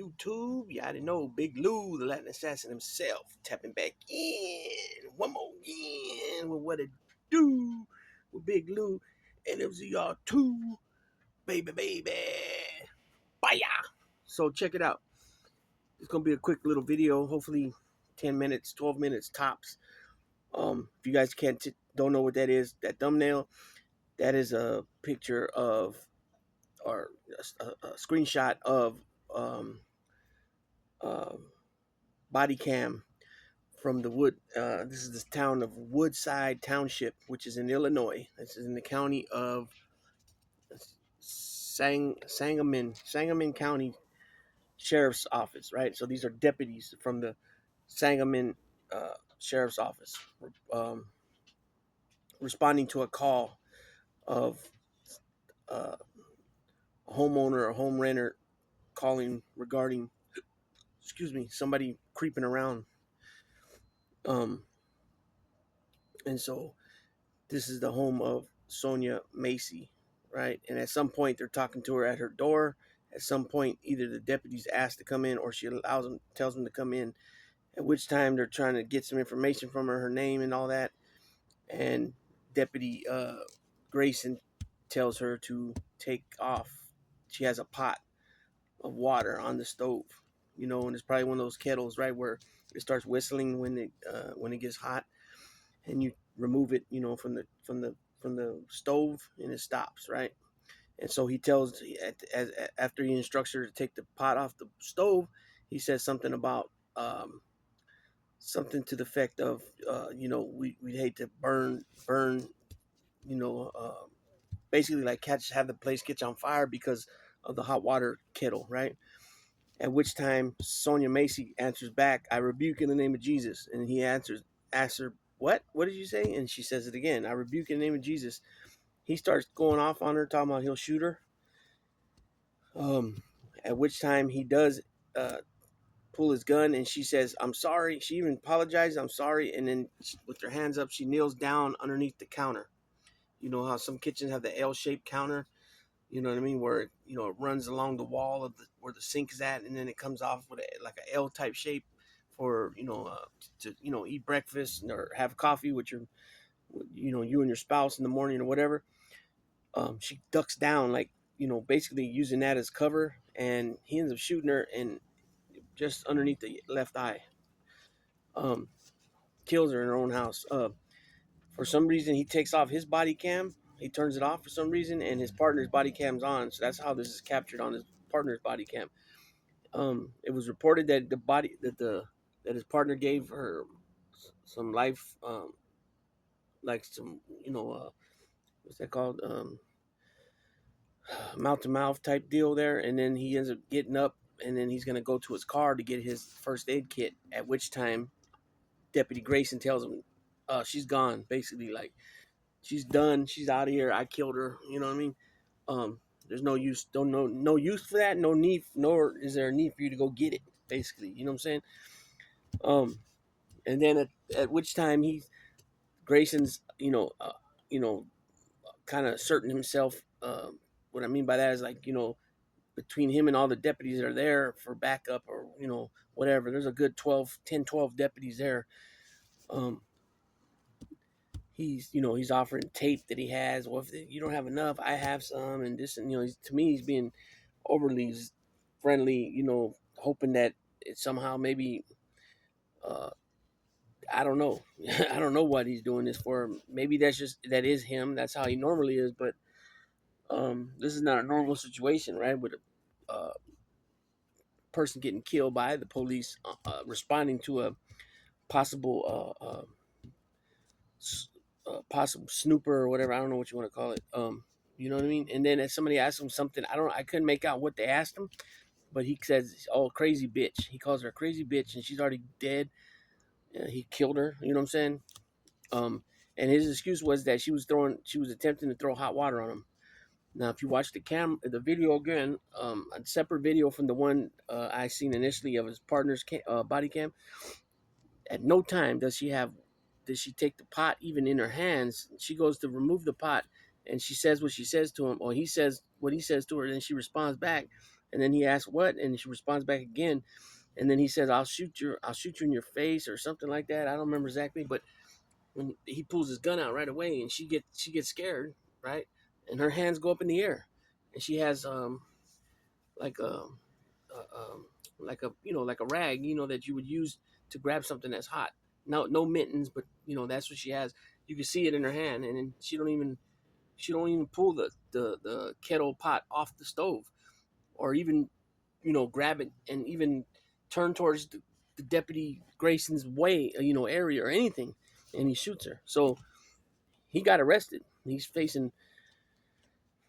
YouTube? You already know Big Lou, the Latin assassin himself, tapping back in one more again with what it do with Big Lou. And it was y'all too, baby. Bye. So check it out. It's gonna be a quick little video, hopefully 10 minutes, 12 minutes tops. If you guys don't know what that is, that thumbnail, that is a picture of, or a screenshot of uh, body cam from the this is the town of Woodside Township, which is in Illinois. This is in the county of Sangamon County Sheriff's Office, right? So these are deputies from the Sangamon Sheriff's Office, um, responding to a call of a homeowner or home renter calling regarding, somebody creeping around. And so this is the home of Sonya Massey, right? And at some point they're talking to her at her door. At some point, either the deputies ask to come in or she tells them to come in, at which time they're trying to get some information from her name and all that. And Deputy Grayson tells her to take off. She has a pot of water on the stove, and it's probably one of those kettles, right, where it starts whistling when it gets hot, and you remove it, from the stove, and it stops, right? And so he tells, after he instructs her to take the pot off the stove, he says something about something to the effect of, we'd hate to burn, basically like have the place catch on fire because of the hot water kettle, right? At which time Sonya Massey answers back, "I rebuke in the name of Jesus." And he asks her, "What? What did you say?" And she says it again, "I rebuke in the name of Jesus." He starts going off on her, talking about he'll shoot her. At which time he does pull his gun, and she says, "I'm sorry." She even apologizes, "I'm sorry." And then with her hands up, she kneels down underneath the counter. You know how some kitchens have the L-shaped counter? You know what I mean? Where it runs along the wall of where the sink is at, and then it comes off with like an L type shape for to eat breakfast or have coffee with your you and your spouse in the morning or whatever. She ducks down, like, basically using that as cover, and he ends up shooting her and just underneath the left eye. Kills her in her own house. For some reason, he takes off his body cam. He turns it off for some reason, and his partner's body cam's on. So that's how this is captured on his partner's body cam. It was reported that that his partner gave her some life, like some, what's that called, mouth to mouth type deal there, and then he ends up getting up, and then he's gonna go to his car to get his first aid kit. At which time, Deputy Grayson tells him, "She's gone." Basically, like, she's done. She's out of here. I killed her. You know what I mean? There's no use. No use for that. No need. Nor is there a need for you to go get it. Basically, you know what I'm saying? And then at which time Grayson's, kind of asserting himself. What I mean by that is, like, between him and all the deputies that are there for backup, or whatever. There's a good 12 deputies there. He's offering tape that he has. Well, if you don't have enough, I have some, and this, and to me, he's being overly friendly. Hoping that it somehow maybe, I don't know, I don't know what he's doing this for. Maybe that is him. That's how he normally is. But this is not a normal situation, right? With a person getting killed by the police, responding to a possible possible snooper or whatever. I don't know what you want to call it. You know what I mean? And then if somebody asked him something, I couldn't make out what they asked him, but he says, "Oh, crazy bitch." He calls her a crazy bitch, and she's already dead. He killed her. You know what I'm saying? And his excuse was that she was attempting to throw hot water on him. Now, if you watch the video again, a separate video from the one I seen initially of his partner's body cam, at no time does she take the pot even in her hands. She goes to remove the pot, and she says what she says to him, or he says what he says to her, and then she responds back, And then he asks what, and she responds back again. And then he says, I'll shoot you in your face or something like that. I don't remember exactly, but when he pulls his gun out right away, and she gets scared, right? And her hands go up in the air, and she has like a, like a like a rag, that you would use to grab something that's hot. No mittens, but that's what she has. You can see it in her hand, and then she don't even pull the kettle pot off the stove, or even grab it and even turn towards the deputy Grayson's way, area or anything, and he shoots her. So he got arrested. He's facing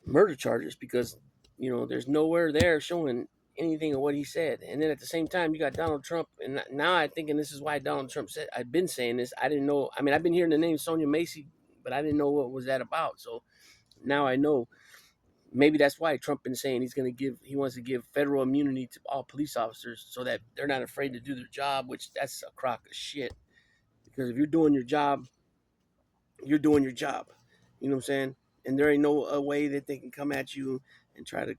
murder charges because there's nowhere there showing anything of what he said. And then at the same time, you got Donald Trump, and now I'm thinking this is why Donald Trump said. I've been saying this. I didn't know. I mean, I've been hearing the name Sonya Massey, but I didn't know what was that about. So now I know. Maybe that's why Trump been saying he wants to give federal immunity to all police officers so that they're not afraid to do their job, which that's a crock of shit. Because if you're doing your job, you're doing your job. You know what I'm saying? And there ain't no way that they can come at you and try to,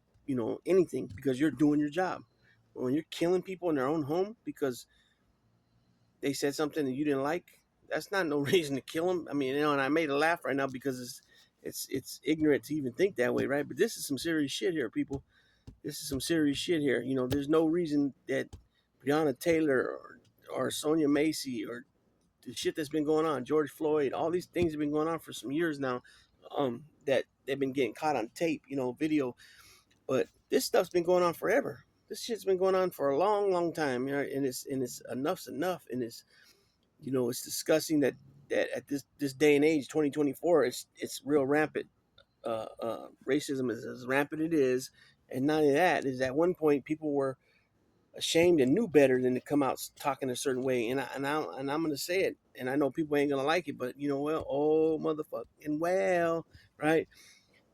anything because you're doing your job. When you're killing people in their own home because they said something that you didn't like, that's not no reason to kill them. I mean, and I made a laugh right now because it's ignorant to even think that way, right? But this is some serious shit here, people. This is some serious shit here. There's no reason that Breonna Taylor or Sonya Massey or the shit that's been going on, George Floyd, all these things have been going on for some years now, that they've been getting caught on tape, video. But this stuff's been going on forever. This shit's been going on for a long, long time, and it's enough's enough, and it's disgusting that at this day and age, 2024, it's real rampant. Racism is as rampant it is, and not only that is at one point people were ashamed and knew better than to come out talking a certain way. And I'm gonna say it, and I know people ain't gonna like it, but well, oh motherfucking well, right?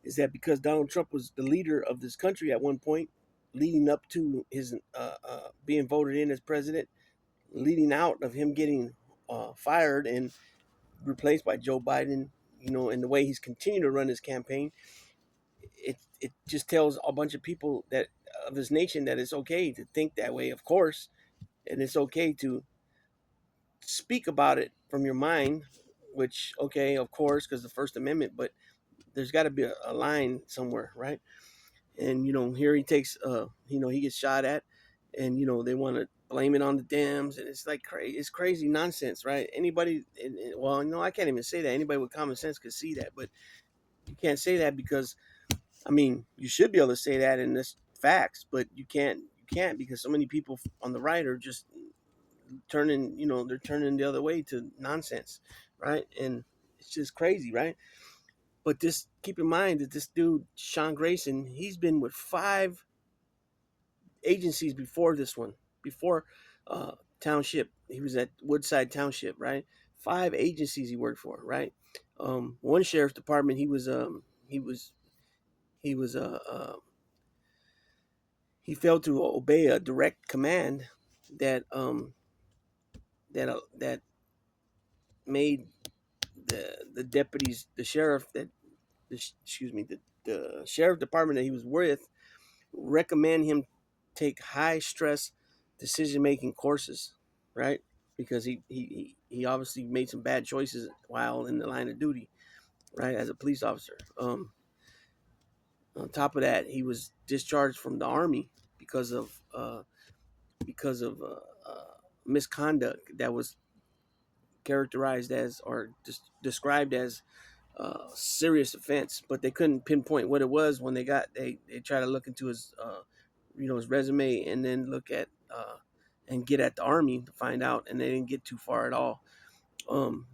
Is that because Donald Trump was the leader of this country at one point, leading up to his being voted in as president, leading out of him getting fired and replaced by Joe Biden, and the way he's continued to run his campaign, it just tells a bunch of people that of this nation that it's okay to think that way, of course, and it's okay to speak about it from your mind, which okay, of course, because the First Amendment, but there's got to be a line somewhere, right? And here he takes, he gets shot at, and they want to blame it on the Dems, and it's like it's crazy nonsense, right? Anybody, well, I can't even say that. Anybody with common sense could see that, but you can't say that because, I mean, you should be able to say that in this facts, but you can't. You can't because so many people on the right are just turning, they're turning the other way to nonsense, right? And it's just crazy, right? But just keep in mind that this dude, Sean Grayson, he's been with 5 agencies before this one, before Township. He was at Woodside Township, right? 5 agencies he worked for, right? One sheriff's department, he was he was he failed to obey a direct command that that made the deputies, the sheriff that excuse me, the sheriff department that he was with recommend him take high stress decision making courses, right? Because he obviously made some bad choices while in the line of duty, right, as a police officer. On top of that, he was discharged from the army because of misconduct that was characterized as or described as serious offense, but they couldn't pinpoint what it was when they try to look into his his resume and then look at and get at the army to find out, and they didn't get too far at all. Um,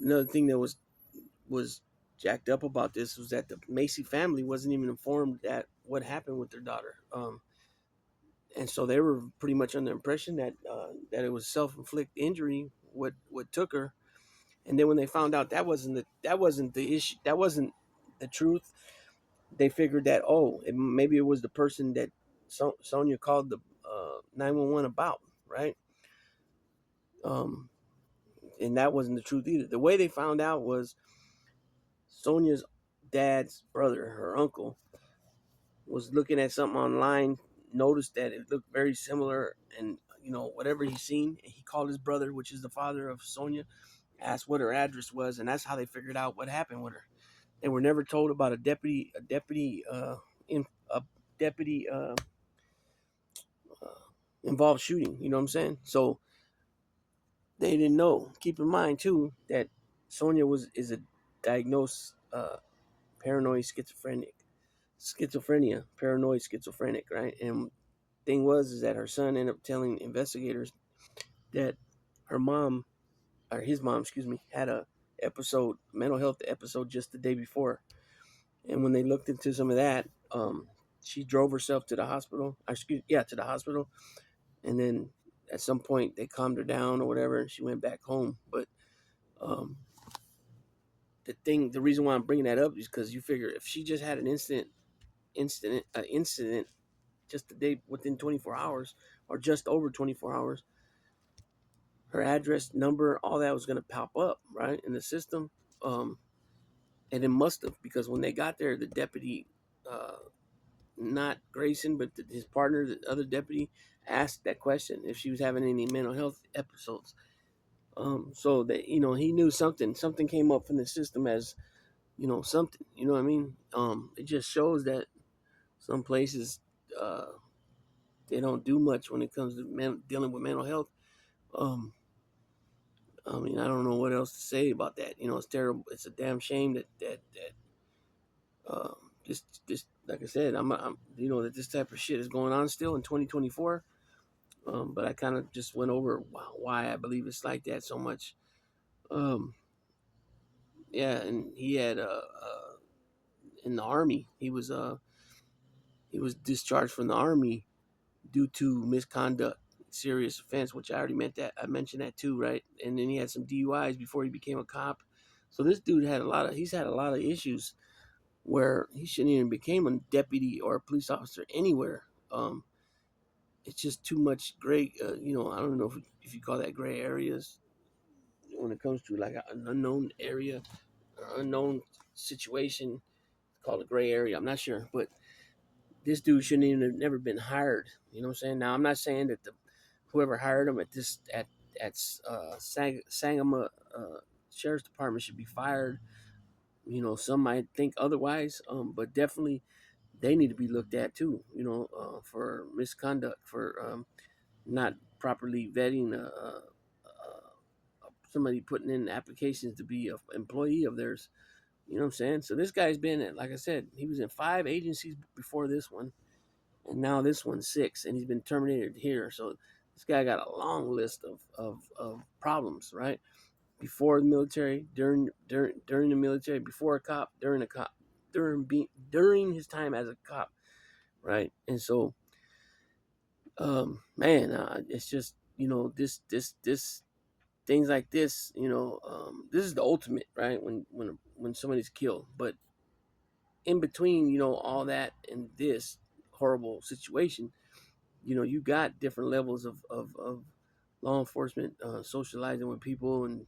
Another thing that was jacked up about this was that the Massey family wasn't even informed that what happened with their daughter, and so they were pretty much under the impression that it was self-inflicted injury what took her. And then when they found out that wasn't the issue, that wasn't the truth, they figured that maybe it was the person that Sonya called the 911 about, right? Um, and that wasn't the truth either. The way they found out was Sonya's dad's brother, her uncle, was looking at something online, noticed that it looked very similar, and whatever he seen, he called his brother, which is the father of Sonya, asked what her address was, and that's how they figured out what happened with her. They were never told about a deputy uh, involved shooting. You know what I'm saying? So they didn't know. Keep in mind too that Sonya is a diagnosed paranoid schizophrenia, paranoid schizophrenic, right? And thing was is that her son ended up telling investigators that her mom, or his mom, excuse me, had a mental health episode just the day before. And when they looked into some of that, she drove herself to the hospital. To the hospital, and then at some point they calmed her down or whatever, and she went back home. But um, the reason why I'm bringing that up is because you figure if she just had an incident just the day within 24 hours or just over 24 hours, her address, number, all that was going to pop up right in the system. Um, and it must have, because when they got there, the deputy, not Grayson, but his partner, the other deputy, asked that question if she was having any mental health episodes. So that he knew something came up from the system as something. You know what I mean? It just shows that some places uh, they don't do much when it comes to dealing with mental health. Um, I mean, I don't know what else to say about that. It's terrible. It's a damn shame uh, just like I said, I'm that this type of shit is going on still in 2024. But I kind of just went over why I believe it's like that so much. Um, yeah, and he had in the army. He was discharged from the army due to misconduct, serious offense, which I already mentioned that too, right? And then he had some DUIs before he became a cop. So this dude he's had a lot of issues where he shouldn't even became a deputy or a police officer anywhere. It's just too much gray. I don't know if you call that gray areas when it comes to like an unknown area, or unknown situation. Called a gray area. I'm not sure, but this dude shouldn't even have never been hired. You know what I'm saying? Now I'm not saying that whoever hired him at Sangoma Sheriff's Department should be fired. Some might think otherwise, but definitely they need to be looked at too. For misconduct, for not properly vetting somebody putting in applications to be an employee of theirs. You know what I'm saying? So this guy's been in, like I said, he was in 5 agencies before this one, and now this one's 6, and he's been terminated here. So this guy got a long list of problems, right? Before the military, during the military, before a cop, during a cop, during his time as a cop, right? And so, man, it's just this things like this, this is the ultimate, right? When somebody's killed, but in between, all that and this horrible situation, you got different levels of law enforcement socializing with people, and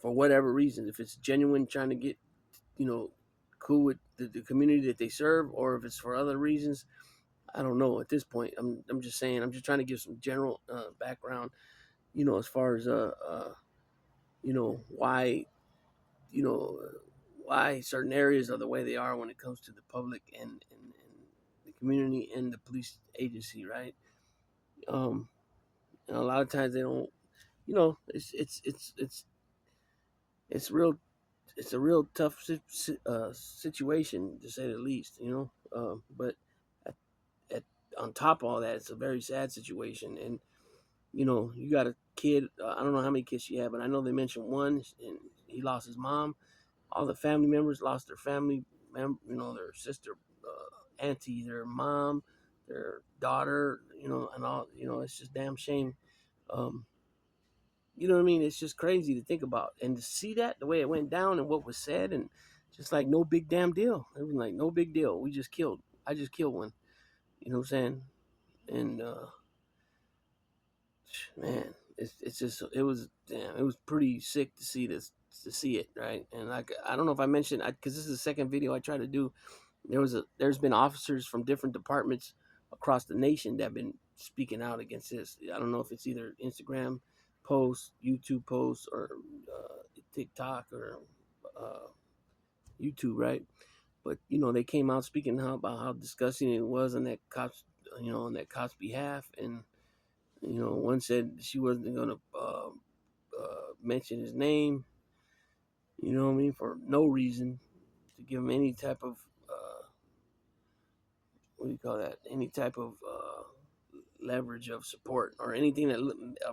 for whatever reason, if it's genuine trying to get you know cool with the community that they serve, or if it's for other reasons, I don't know at this point. I'm just saying, I'm just trying to give some general background, as far as why you know why certain areas are the way they are when it comes to the public and the community and the police agency, right? um and a lot of times they don't, it's real. It's a real tough situation, to say the least. But at, at, on top of all that, it's a very sad situation. And you got a kid. I don't know how many kids she had, but I know they mentioned one, and he lost his mom. All the family members lost their family their sister, auntie, their mom, their daughter. And all. It's just damn shame. Um, You know what I mean? It's just crazy to think about, and to see that the way it went down and what was said, and just like no big damn deal. It was like no big deal. I just killed one. You know what I'm saying? And man, it's just it was pretty sick to see this, to see it, right? And like I don't know if I mentioned, because this is the second video I try to do. There's been officers from different departments across the nation that have been speaking out against this. I don't know if it's either Instagram posts, YouTube posts, or TikTok or uh, YouTube, right? But they came out speaking about how disgusting it was on that cop's on that cop's behalf, and one said she wasn't gonna mention his name, what I mean, for no reason, to give him any type of what do you call that? Any type of leverage of support or anything that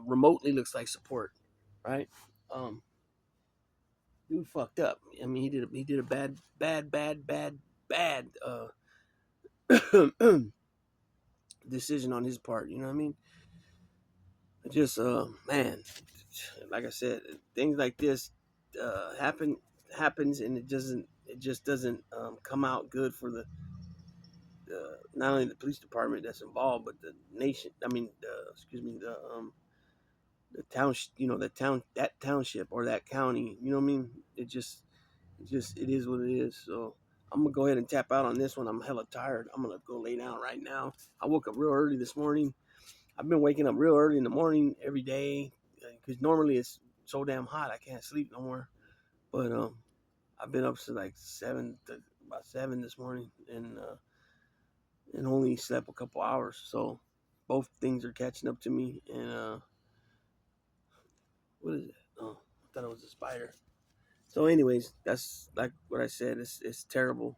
remotely looks like support, right? Um, Dude fucked up. I mean, he did a bad decision on his part. You know what I mean? Just man, like I said, things like this happens, and it just doesn't come out good for the not only the police department that's involved, but the nation. I mean, the town, that township or that county. You know what I mean? It is what it is. So I'm gonna go ahead and tap out on this one. I'm hella tired. I'm gonna go lay down right now. I woke up real early this morning. I've been waking up real early in the morning every day because normally it's so damn hot I can't sleep no more. But I've been up to like about 7 this morning, and only slept a couple hours. So both things are catching up to me. And what is it? Oh, I thought it was a spider. So, anyways, that's like what I said. It's terrible.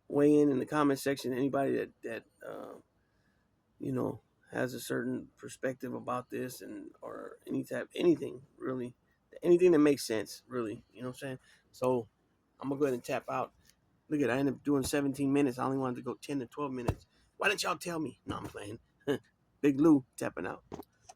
Weigh in the comment section. Anybody that you know has a certain perspective about this, and or anything really, anything that makes sense really. You know what I'm saying? So I'm gonna go ahead and tap out. Look at, I ended up doing 17 minutes. I only wanted to go 10 to 12 minutes. Why didn't y'all tell me? No, I'm playing. Big Lou tapping out.